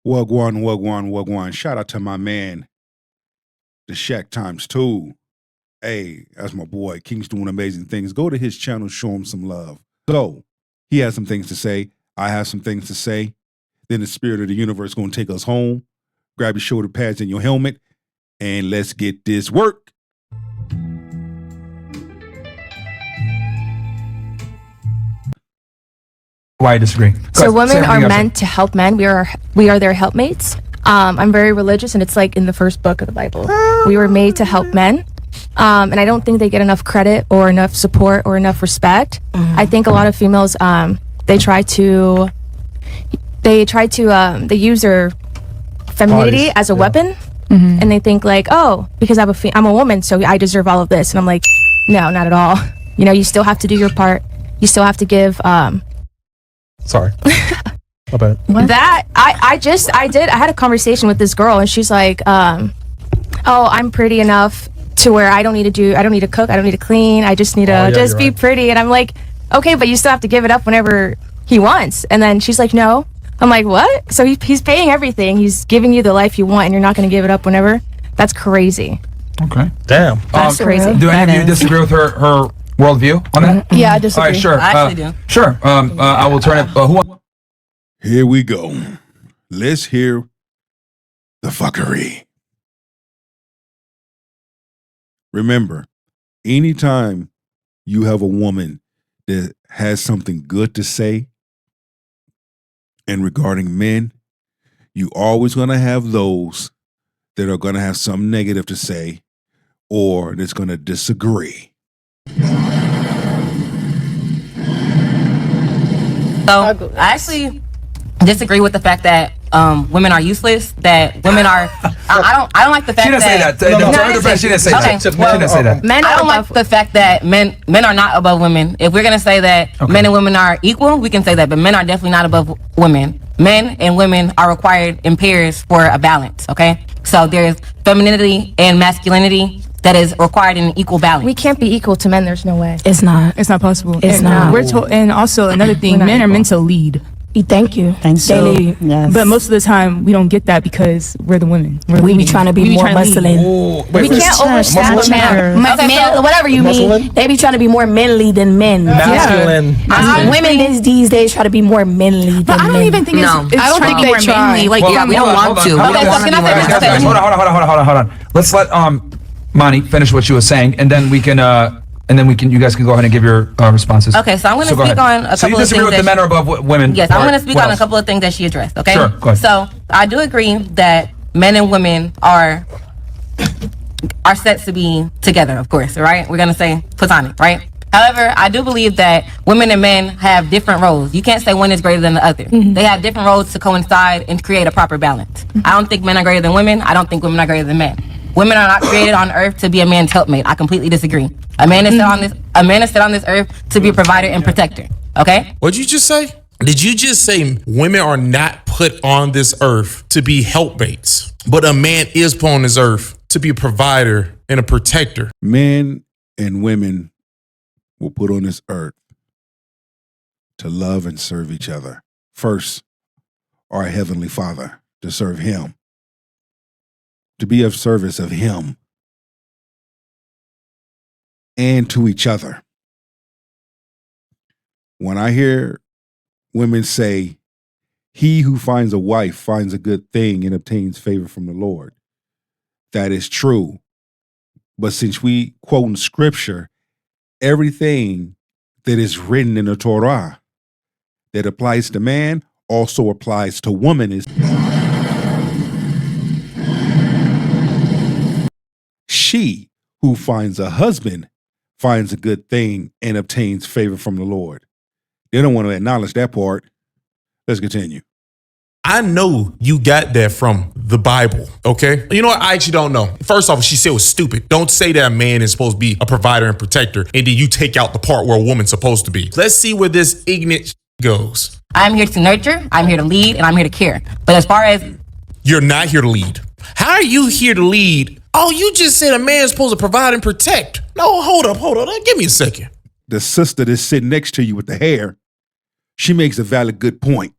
Wagwan, wagwan, wagwan. Shout out to my man, the Shack times two. Hey, that's my boy. King's doing amazing things. Go to his channel, show him some love. So, he has some things to say. I have some things to say. Then the spirit of the universe is going to take us home. Grab your shoulder pads and your helmet, and let's get this work. Why I disagree. So women are meant to help men. We are their helpmates. I'm very religious, and it's like in the first book of the Bible. We were made to help men. And I don't think they get enough credit or enough support or enough respect. I think a lot of females, they use their femininity as a weapon. And they think like, oh, because I'm a woman, so I deserve all of this. And I'm like, no, not at all. You know, you still have to do your part. You still have to give, Sorry. My bad. That I had a conversation with this girl, and she's like, oh, I'm pretty enough to where I don't need to cook, I don't need to clean, I just need to be pretty. And I'm like, okay, but you still have to give it up whenever he wants. And then she's like, no. I'm like, what? So he's paying everything, he's giving you the life you want, and you're not going to give it up whenever? That's crazy. Okay. Damn. That's crazy. Do any of you disagree with her worldview on that? Yeah, I disagree. All right, sure. I actually do. Sure. I will turn it. Here we go. Let's hear the fuckery. Remember, anytime you have a woman that has something good to say, and regarding men, you always going to have those that are going to have something negative to say or that's going to disagree. So I actually disagree with the fact that women are useless. That women are. I don't like the fact that. She didn't say that. She didn't say that. She didn't say that. I don't like the fact that men are not above women. If we're gonna say that men and women are equal, we can say that. But men are definitely not above women. Men and women are required in pairs for a balance. Okay, so there's femininity and masculinity that is required in an equal balance. We can't be equal to men. There's no way. It's not possible. It's not. And also another thing, men are meant to lead. Thank you. So, yes. But most of the time, we don't get that because we're the women. We be trying to be more muscling. We can't overstep a man. Whatever you mean. They be trying to be more manly than men. Masculine. Women these days try to be more manly than but I don't men. even think it's I don't think they try. Like, Well, we don't want to. Hold on. Let's let Monty finish what she was saying, and then we can. You guys can go ahead and give your responses. Okay, so I'm going to speak on a couple of things. So you disagree with the men are above women? Yes, I'm going to speak on a couple of things that she addressed, okay? Sure, go ahead. So I do agree that men and women are set to be together, of course, right? We're going to say platonic, right? However, I do believe that women and men have different roles. You can't say one is greater than the other. They have different roles to coincide and create a proper balance. I don't think men are greater than women. I don't think women are greater than men. Women are not created on earth to be a man's helpmate. I completely disagree. A man is set on this earth to be a provider and protector. Okay? What'd you just say? Did you just say women are not put on this earth to be helpmates, but a man is put on this earth to be a provider and a protector? Men and women were put on this earth to love and serve each other. First, our Heavenly Father, to serve Him, to be of service of Him and to each other. When I hear women say, he who finds a wife finds a good thing and obtains favor from the Lord, that is true. But since we quote in scripture, everything that is written in the Torah that applies to man also applies to woman. She who finds a husband finds a good thing and obtains favor from the Lord. They don't want to acknowledge that part. Let's continue. I know you got that from the Bible, okay? You know what? I actually don't know. First off, she said it was stupid. Don't say that a man is supposed to be a provider and protector, and then you take out the part where a woman's supposed to be. Let's see where this ignorant goes. I'm here to nurture, I'm here to lead, and I'm here to care. But as far as... You're not here to lead. How are you here to lead? Oh, you just said a man's supposed to provide and protect. No, hold up. Give me a second. The sister that's sitting next to you with the hair, she makes a valid good point.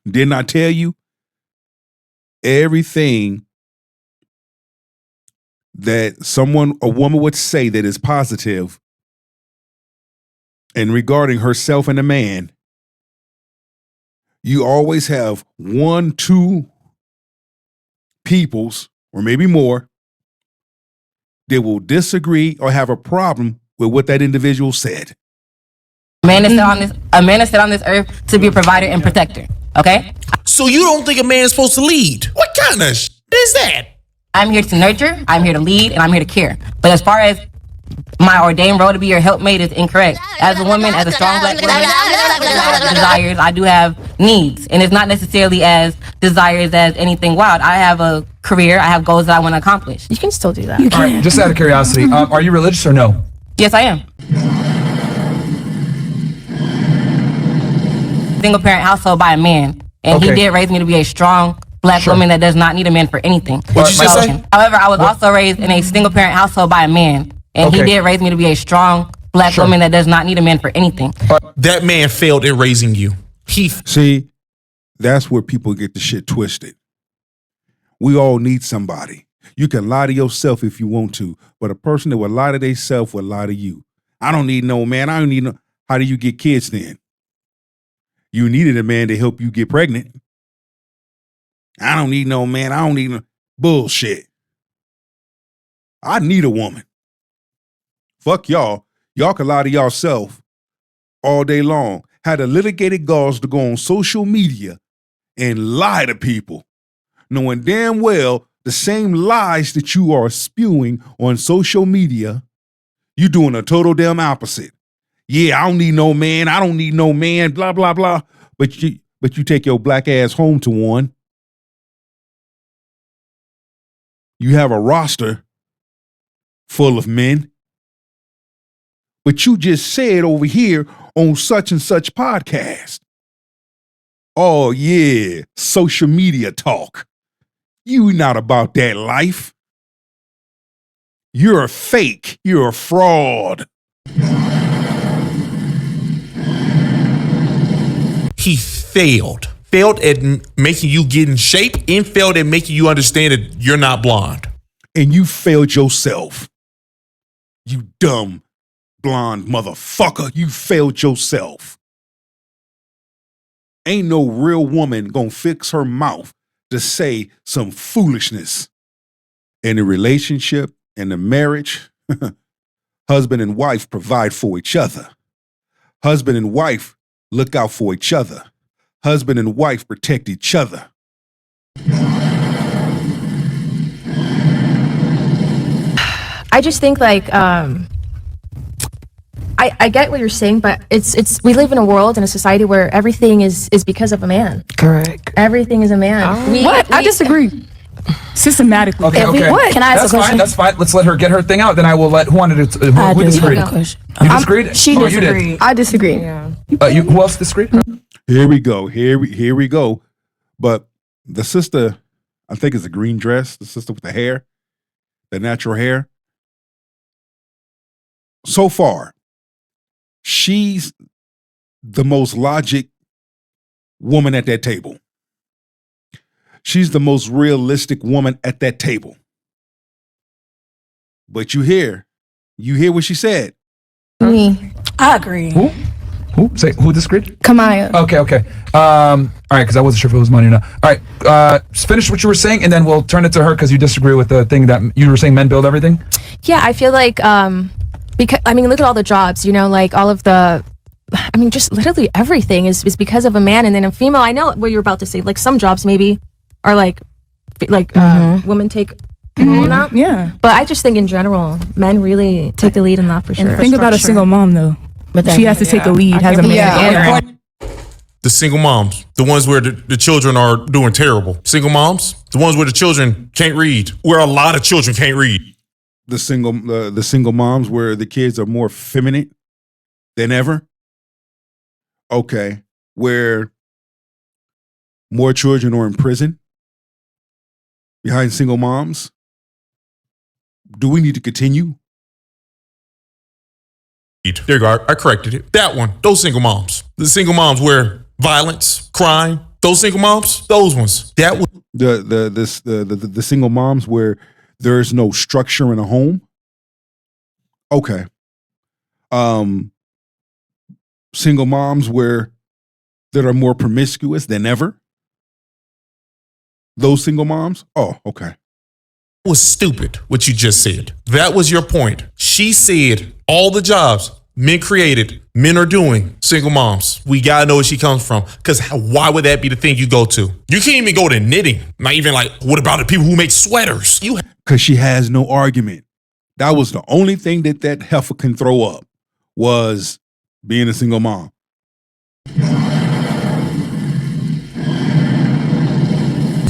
Didn't I tell you everything that a woman would say that is positive and regarding herself and a man, you always have 1, 2 peoples, or maybe more, that will disagree or have a problem with what that individual said. A man is set on this earth to be a provider and protector. Okay? So you don't think a man's supposed to lead? What kind of shit is that? I'm here to nurture, I'm here to lead, and I'm here to care. But as far as my ordained role to be your helpmate is incorrect. As a woman, as a strong black woman, I do have desires, I do have needs. And it's not necessarily as desires as anything wild. I have a career, I have goals that I want to accomplish. You can still do that. All right, just out of curiosity, are you religious or no? Yes, I am. Single parent household by a man. And he did raise me to be a strong black woman that does not need a man for anything. What'd you just say? However, I was also raised in a single parent household by a man. And he did raise me to be a strong black woman that does not need a man for anything. That man failed at raising you. See, that's where people get the shit twisted. We all need somebody. You can lie to yourself if you want to, but a person that will lie to themselves will lie to you. I don't need no man. I don't need no. How do you get kids then? You needed a man to help you get pregnant. I don't need no man. I don't need no bullshit. I need a woman. Fuck y'all. Y'all can lie to yourself all day long. Had the litigated gauze to go on social media and lie to people, knowing damn well the same lies that you are spewing on social media, you doing a total damn opposite. Yeah, I don't need no man. I don't need no man, blah, blah, blah. But you take your black ass home to one. You have a roster full of men. But you just said over here on such and such podcast. Oh yeah, social media talk. You not about that life. You're a fake. You're a fraud. He failed. Failed at making you get in shape and failed at making you understand that you're not blonde. And you failed yourself. You dumb blonde motherfucker. You failed yourself. Ain't no real woman gonna fix her mouth to say some foolishness. In a relationship, in a marriage, husband and wife provide for each other. Husband and wife look out for each other. Husband and wife protect each other. I just think like I get what you're saying, but it's we live in a world and a society where everything is because of a man. Correct. Everything is a man. I disagree. Systematically. Okay. Can I ask a question? That's fine. Let's let her get her thing out. Then I will let who wanted to. Who disagreed? You disagreed? She disagreed. You I disagree. Yeah. Who else disagreed? Here we go. Here we go. But the sister, I think it's a green dress. The sister with the hair, the natural hair. So far, she's the most logic woman at that table. She's the most realistic woman at that table. But you hear what she said. Me. I agree. Who? Who disagreed? Kamaya. Okay. All right, because I wasn't sure if it was money or not. All right, finish what you were saying, and then we'll turn it to her because you disagree with the thing that you were saying. Men build everything. Yeah, I feel like because look at all the jobs. Like all of the. Just literally everything is because of a man, and then a female. I know what you're about to say. Like some jobs maybe are like women take. Yeah. But I just think in general, men really take the lead in that for sure. Think about a single mom though. But she has to take the lead, has a man. The single moms, the ones where the children are doing terrible. Single moms, the ones where the children can't read, where a lot of children can't read. The single moms where the kids are more feminine than ever. Okay, where more children are in prison behind single moms. Do we need to continue? There you go. I corrected it. That one. Those single moms. The single moms where violence, crime, those single moms, those ones. The single moms where there's no structure in a home. Okay. Single moms that are more promiscuous than ever. Those single moms? Oh, okay. Was stupid what you just said. That was your point. She said all the jobs men created, men are doing, single moms. We gotta know where she comes from. Because why would that be the thing you go to? You can't even go to knitting. Not even like, what about the people who make sweaters? Because she has no argument. That was the only thing that heifer can throw up was being a single mom.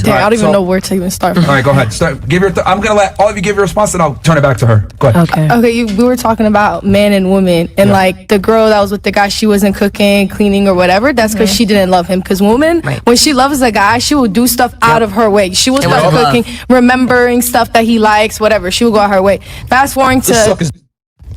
I don't even know where to even start from. All right, go ahead. Give your. I'm gonna let all of you give your response, and I'll turn it back to her. Go ahead. Okay. We were talking about men and women, and like the girl that was with the guy, she wasn't cooking, cleaning, or whatever. That's because she didn't love him. Because woman, when she loves a guy, she will do stuff out of her way. She will start cooking, remembering stuff that he likes, whatever. She will go out her way. Fast forwarding to.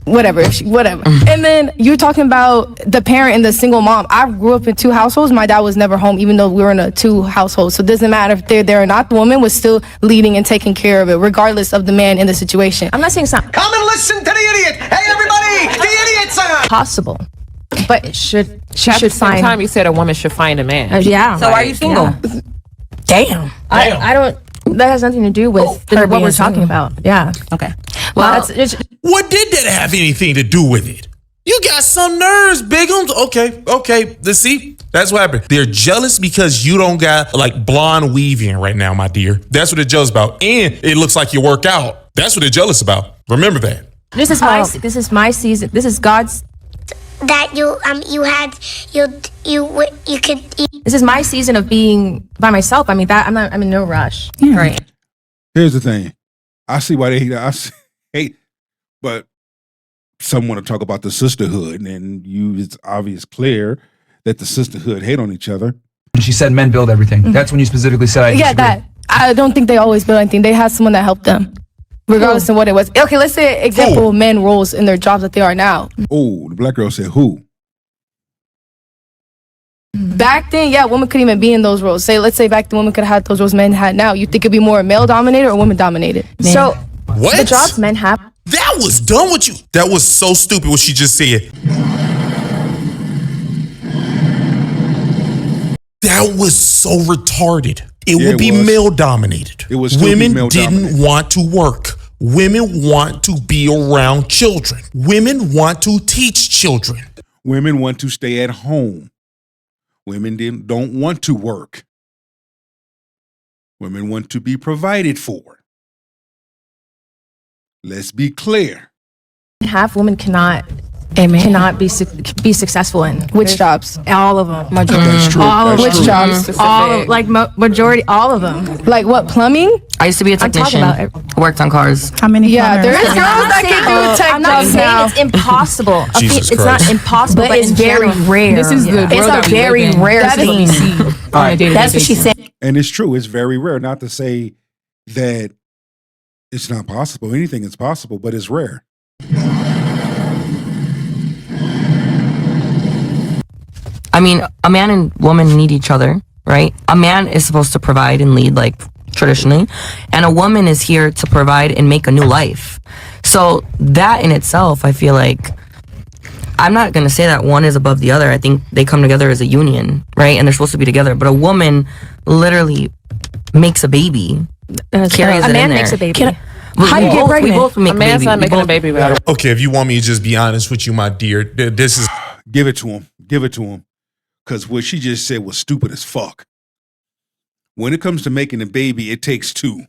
Whatever. And then you're talking about the parent and the single mom. I grew up in two households. My dad was never home, even though we were in a two household. So it doesn't matter if they're there or not. The woman was still leading and taking care of it, regardless of the man in the situation. I'm not saying it's not Come and listen to the idiot. Hey, everybody, the idiot's on. possible, but it should. She At should the same find. time, you said a woman should find a man. Yeah. So are you single? Damn. I don't. That has nothing to do with what we're talking about. Yeah. Okay. Well, What did that have anything to do with it? You got some nerves, Bigums. Okay. Let's see. That's what happened. They're jealous because you don't got like blonde weaving right now, my dear. That's what they're jealous about. And it looks like you work out. That's what they're jealous about. Remember that. this is my season. This is God's. That you could. This is my season of being by myself. I mean, I'm in no rush. Right. Here's the thing. I see why they hate, but some want to talk about the sisterhood, and it's obvious, clear that the sisterhood hate on each other. And she said men build everything. That's when you specifically said I disagree. That. I don't think they always build anything. They had someone that helped them, regardless of what it was. Okay, let's say example men roles in their jobs that they are now. Oh, the black girl said who? Back then, women couldn't even be in those roles. Let's say back then, women could have had those roles men had now. You think it'd be more male dominated or women dominated? So What? the jobs men have. That was dumb what you. That was so stupid what she just said. That was so retarded. It would be male dominated. It was still women male didn't dominated. want to work. Women want to be around children. Women want to teach children. Women want to stay at home. Women don't want to work. Women want to be provided for. Let's be clear. Half women cannot be successful in Which jobs? all of them. That's true. All of That's which true. jobs? All of, like majority, all of them. Like what? Plumbing? I used to be a I'm talking technician. about. Worked on cars. How many? Yeah, there is plumbers? girls that can do tech I'm not jobs saying now. it's impossible. Jesus It's not Christ. impossible, but it's very rare. This is the world It's that a we very live in. rare That is what we thing. see on a daily That's what she basis. said. And it's true. It's very rare. Not to say that it's not possible. Anything is possible, but it's rare. I mean, a man and woman need each other, right? A man is supposed to provide and lead, like traditionally, and a woman is here to provide and make a new life. So that in itself, I feel like, I'm not going to say that one is above the other. I think they come together as a union, right? And they're supposed to be together. But a woman literally makes a baby, carries A it man in there. makes a baby. How you get We pregnant? both make A man's baby. not We making a both- baby without a Okay, if you want me to just be honest with you, my dear, this is Give it to him. Give it to him. Because what she just said was stupid as fuck. When it comes to making a baby, it takes two.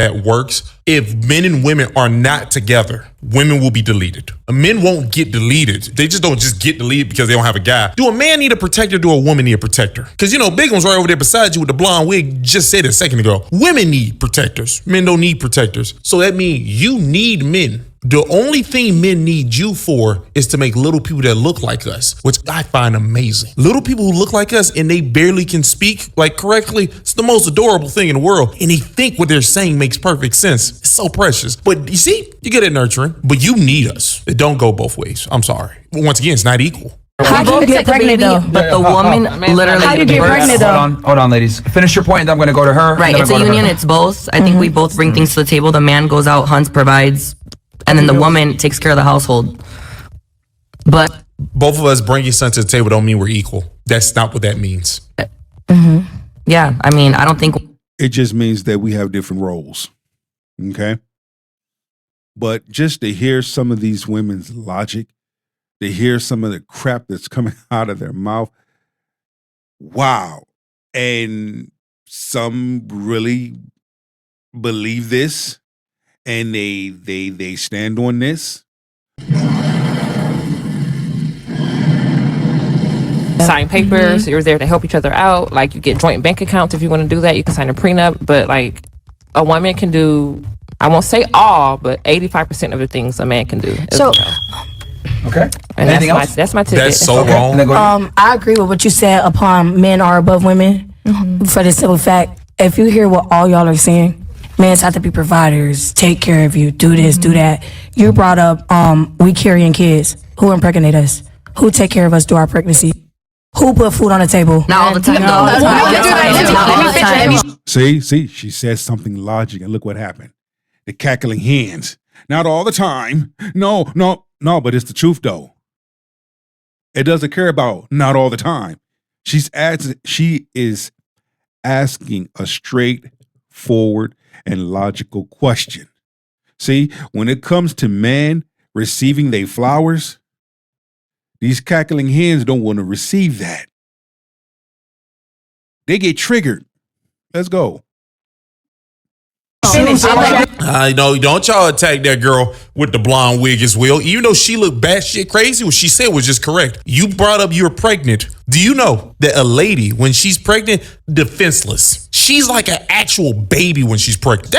that works. If men and women are not together, women will be deleted. Men won't get deleted. They just don't just get deleted because they don't have a guy. Do a man need a protector? Do a woman need a protector? Because, you know, Big One's right over there beside you with the blonde wig just said it a second ago. Women need protectors. Men don't need protectors. So that means you need men. The only thing men need you for is to make little people that look like us, which I find amazing. Little people who look like us and they barely can speak like correctly. It's the most adorable thing in the world. And they think what they're saying makes perfect sense. It's so precious. But you see, you get it nurturing, but you need us. It don't go both ways. I'm sorry. But once again, it's not equal. How do you get pregnant though? But the woman literally. How do you get pregnant though? Hold on, ladies. Finish your point, and then I'm going to go to her. Right, it's a union. It's both. I think we both bring things to the table. The man goes out, hunts, provides, and then the woman takes care of the household. But both of us bringing something to the table don't mean we're equal. That's not what that means. Yeah, I mean, I don't think it just means that we have different roles. Okay. But just to hear some of these women's logic, to hear some of the crap that's coming out of their mouth, wow. And some really believe this, and they stand on this. Sign papers. You're there to help each other out. Like, you get joint bank accounts if you want to do that. You can sign a prenup. But like, a woman can do, I won't say all, but 85% of the things a man can do. So, okay. And Anything else? that's my ticket. That's so wrong. I agree with what you said upon men are above women for the simple fact, if you hear what all y'all are saying, men have to be providers, take care of you, do this, do that. You brought up, we carrying kids. Who impregnate us? Who take care of us through our pregnancy? Who put food on the table? not all the time. See, she says something logic, and look what happened. The cackling hens. Not all the time. No, but it's the truth though. It doesn't care about not all the time. She is asking a straightforward and logical question. See, when it comes to men receiving their flowers, these cackling hens don't want to receive that. They get triggered. Let's go. Don't y'all attack that girl with the blonde wig as well. Even though she looked batshit crazy, what she said was just correct. You brought up you're pregnant. Do you know that a lady, when she's pregnant, defenseless? She's like an actual baby when she's pregnant.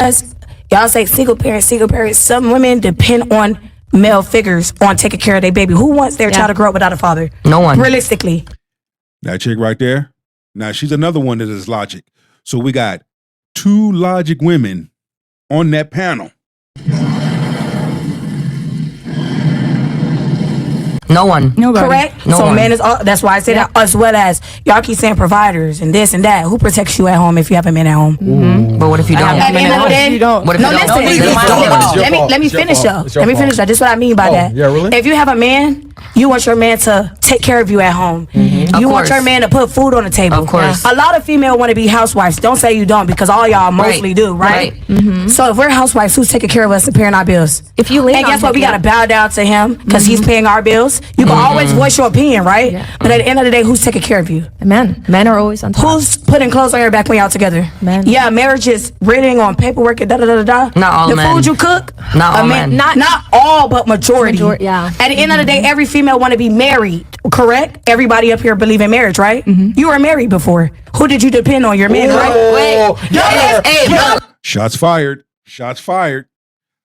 Y'all say single parents. Some women depend on male figures on taking care of their baby. Who wants their child to grow up without a father? No one. Realistically. That chick right there. Now she's another one that is logic. So we got two logic women on that panel. No one. Nobody. Correct? No so one. men is all, that's why I say that, as well as y'all keep saying providers and this and that. Who protects you at home if you have a man at home? But what if you don't? At the end of the day, you don't. What if no, you don't? listen. Let me finish though. Let me finish that. This is what I mean by that. Yeah, really? If you have a man, you want your man to take care of you at home. You want your man to put food on the table. Of course. A lot of females want to be housewives. Don't say you don't, because all y'all mostly do, right? So if we're housewives, who's taking care of us and paying our bills? If you lean and on guess what? him, We gotta bow down to him because he's paying our bills. You can always voice your opinion, right? But at the end of the day, who's taking care of you? Men are always on top. Who's putting clothes on your back when y'all together? Men. Yeah, marriage is written on paperwork and da-da-da-da-da. Not all the men. food you cook? Not all men. Not all, but majority. Yeah. At the end of the day, every female want to be married, correct? Everybody up here believe in marriage, right? You were married before. Who did you depend on? Your man, right? Wait. Shots fired. Shots fired.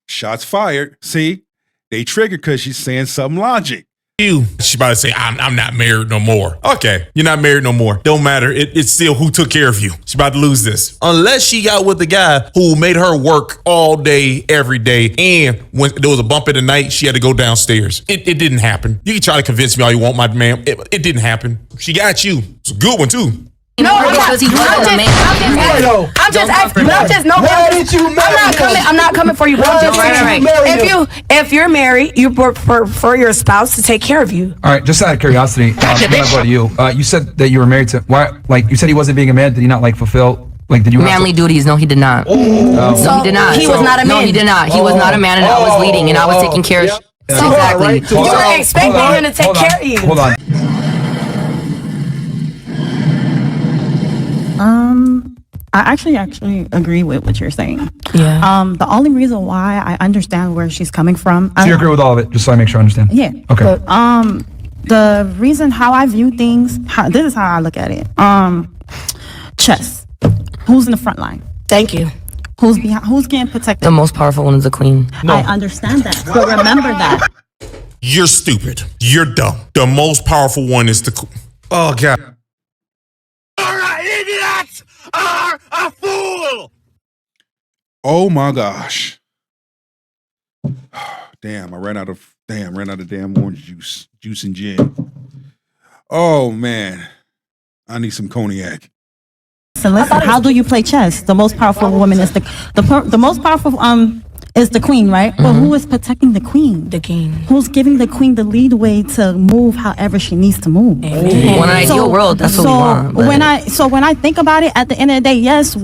Shots fired. See, they triggered because she's saying something logic. She's about to say, I'm not married no more. Okay, you're not married no more. Don't matter. It's still who took care of you. She's about to lose this. Unless she got with the guy who made her work all day, every day. And when there was a bump in the night, she had to go downstairs. It didn't happen. You can try to convince me all you want, my man. It didn't happen. She got you. It's a good one, too. No, I'm just asking. I'm not coming for you. But I'm just saying, if you're married, you prefer your spouse to take care of you. All right, just out of curiosity, I'm gonna go to you. You said that you were married to why? Like you said, he wasn't being a man. Did he not like fulfill? Like did you manly duties? No, he did not. So he did not. He was not a man. No, he did not. He was not a man, and I was leading, and I was taking care of. Exactly. You were expecting him to take care of you. Hold on. I actually agree with what you're saying. Yeah. The only reason why I understand where she's coming from. So you agree with all of it, just so I make sure I understand. Yeah. Okay. But, the reason how I view things, this is how I look at it. Chess. Who's in the front line? Thank you. Who's behind? Who's getting protected? The most powerful one is the queen. I understand that, but remember that. You're stupid. You're dumb. The most powerful one is the. Oh God. Idiots are a fool. Oh my gosh. Damn, I ran out of damn orange juice and gin. Oh man, I need some cognac. So listen, how do you play chess? The most powerful woman is the most powerful is the queen, right? But who is protecting the queen? The king. Who's giving the queen the lead way to move however she needs to move? Well, in an ideal world, that's what we want. But When I think about it, at the end of the day, yes,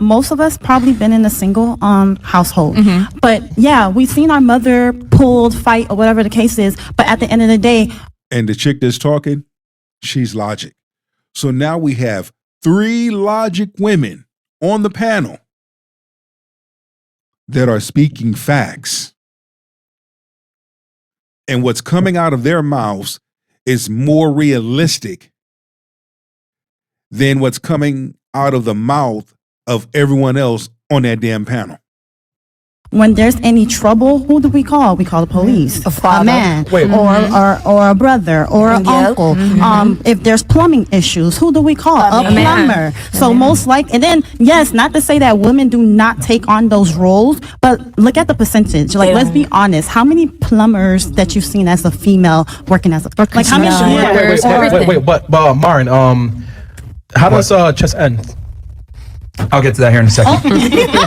most of us probably been in a single household. But yeah, we've seen our mother pulled, fight, or whatever the case is. But at the end of the day, And the chick that's talking, she's logic. So now we have 3 logic women on the panel that are speaking facts. And what's coming out of their mouths is more realistic than what's coming out of the mouth of everyone else on that damn panel. when there's any trouble, who do we call? We call the police, a man, or a brother, or an uncle. If there's plumbing issues, who do we call? A plumber. So most likely, and then yes, not to say that women do not take on those roles, but look at the percentage. Like, let's be honest. How many plumbers that you've seen as a female working as a like how many? Wait, but Marin, how does chess end? I'll get to that here in a second.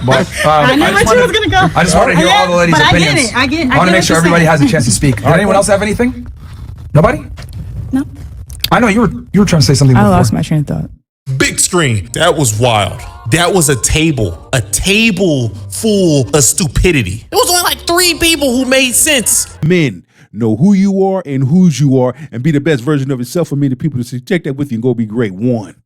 But, I knew where she was gonna go. I just want to hear all the ladies' opinions. I get it. I want to make sure everybody has a chance to speak. Did anyone else have anything? Nobody? No. I know you were trying to say something before. I lost my train of thought. Big screen. That was wild. That was a table full of stupidity. It was only like 3 people who made sense. Men, know who you are and whose you are, and be the best version of yourself. For me, the people to say, take that with you and go be great. 1.